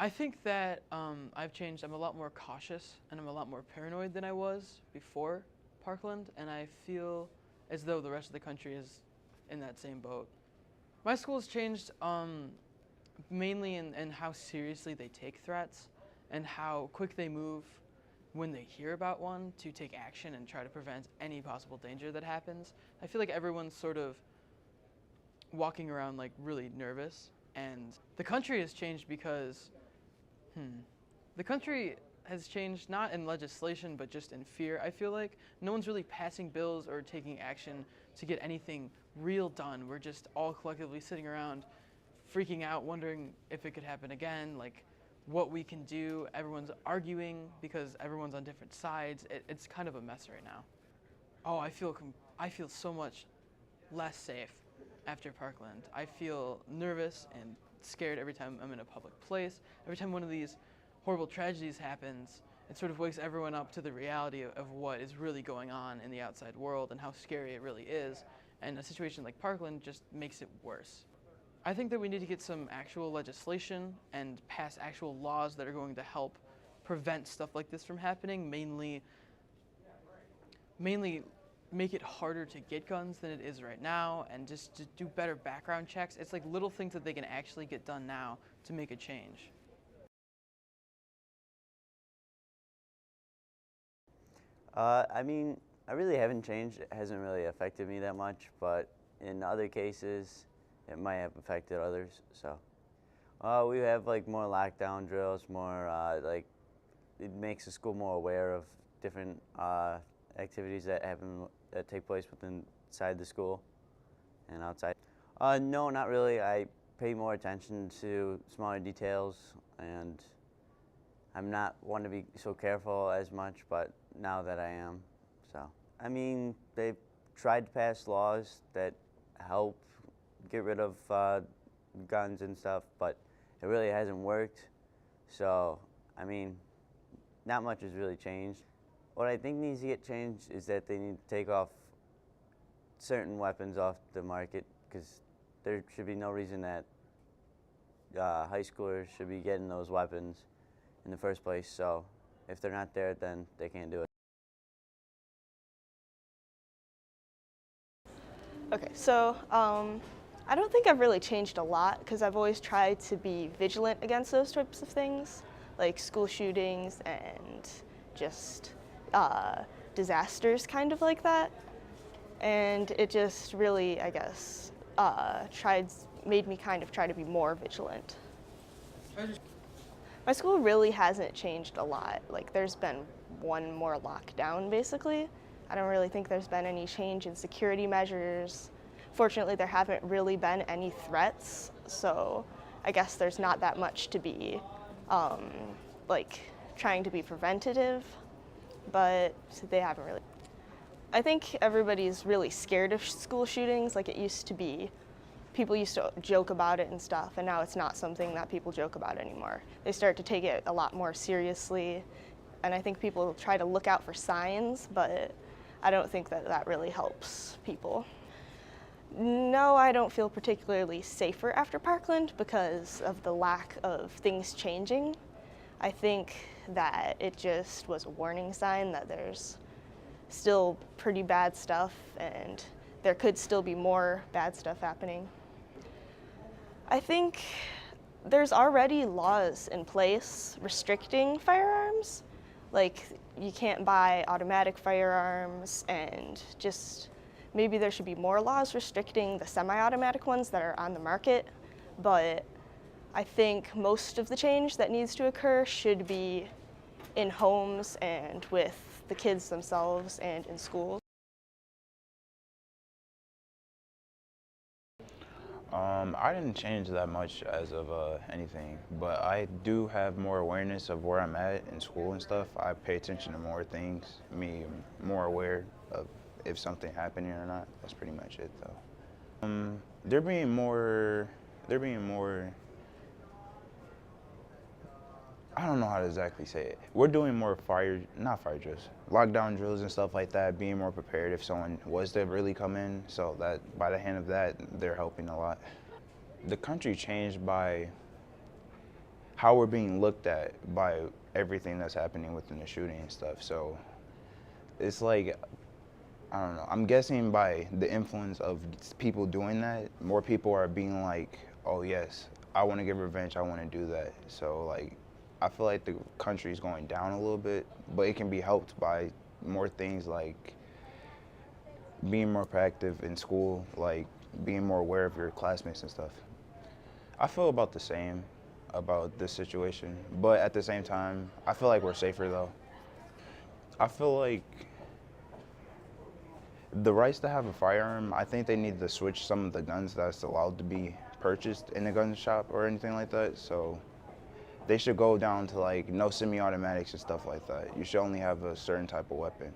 I think that I've changed. I'm a lot more cautious and I'm a lot more paranoid than I was before Parkland, and I feel as though the rest of the country is in that same boat. My school's changed mainly in how seriously they take threats and how quick they move when they hear about one to take action and try to prevent any possible danger that happens. I feel like everyone's sort of walking around like really nervous, and the country has changed because the country has changed not in legislation but just in fear. I feel like no one's really passing bills or taking action to get anything real done. We're just all collectively sitting around freaking out, wondering if it could happen again, like what we can do. Everyone's arguing because everyone's on different sides. It's kind of a mess right now. Oh, I feel so much less safe after Parkland. I feel nervous and scared every time I'm in a public place. Every time one of these horrible tragedies happens, it sort of wakes everyone up to the reality of what is really going on in the outside world and how scary it really is. And a situation like Parkland just makes it worse. I think that we need to get some actual legislation and pass actual laws that are going to help prevent stuff like this from happening, mainly make it harder to get guns than it is right now, and just to do better background checks. It's like little things that they can actually get done now to make a change. I mean, I really haven't changed. It hasn't really affected me that much, but in other cases, it might have affected others. So, we have like more lockdown drills, more like it makes the school more aware of different activities that take place inside the school and outside. No, not really. I pay more attention to smaller details, and I'm not one to be so careful as much, but now that I am, so. I mean, they've tried to pass laws that help get rid of guns and stuff, but it really hasn't worked. So, I mean, not much has really changed. What I think needs to get changed is that they need to take off certain weapons off the market, because there should be no reason that high schoolers should be getting those weapons in the first place. So if they're not there, then they can't do it. Okay, so I don't think I've really changed a lot because I've always tried to be vigilant against those types of things, like school shootings and just disasters kind of like that. And it just really, I guess, made me kind of try to be more vigilant. My school really hasn't changed a lot. Like, there's been one more lockdown, basically. I don't really think there's been any change in security measures. Fortunately, there haven't really been any threats, so I guess there's not that much to be, like, trying to be preventative, but they haven't really. I think everybody's really scared of school shootings like it used to be. People used to joke about it and stuff, and now it's not something that people joke about anymore. They start to take it a lot more seriously, and I think people try to look out for signs, but I don't think that that really helps people. No, I don't feel particularly safer after Parkland because of the lack of things changing. I think that it just was a warning sign that there's still pretty bad stuff and there could still be more bad stuff happening. I think there's already laws in place restricting firearms. Like, you can't buy automatic firearms, and just maybe there should be more laws restricting the semi-automatic ones that are on the market. But I think most of the change that needs to occur should be in homes and with the kids themselves and in schools. I didn't change that much as of anything, but I do have more awareness of where I'm at in school and stuff. I pay attention to more things, more aware of if something happening or not. That's pretty much it, though. They're being more, I don't know how to exactly say it. We're doing more not fire drills, lockdown drills and stuff like that, being more prepared if someone was to really come in, so that by the hand of that, they're helping a lot. The country changed by how we're being looked at by everything that's happening within the shooting and stuff. So it's like, I don't know. I'm guessing by the influence of people doing that, more people are being like, oh yes, I want to get revenge, I want to do that. So like, I feel like the country's going down a little bit, but it can be helped by more things like being more proactive in school, like being more aware of your classmates and stuff. I feel about the same about this situation, but at the same time, I feel like we're safer though. I feel like the rights to have a firearm, I think they need to switch some of the guns that's allowed to be purchased in a gun shop or anything like that. So they should go down to like no semi-automatics and stuff like that. You should only have a certain type of weapon.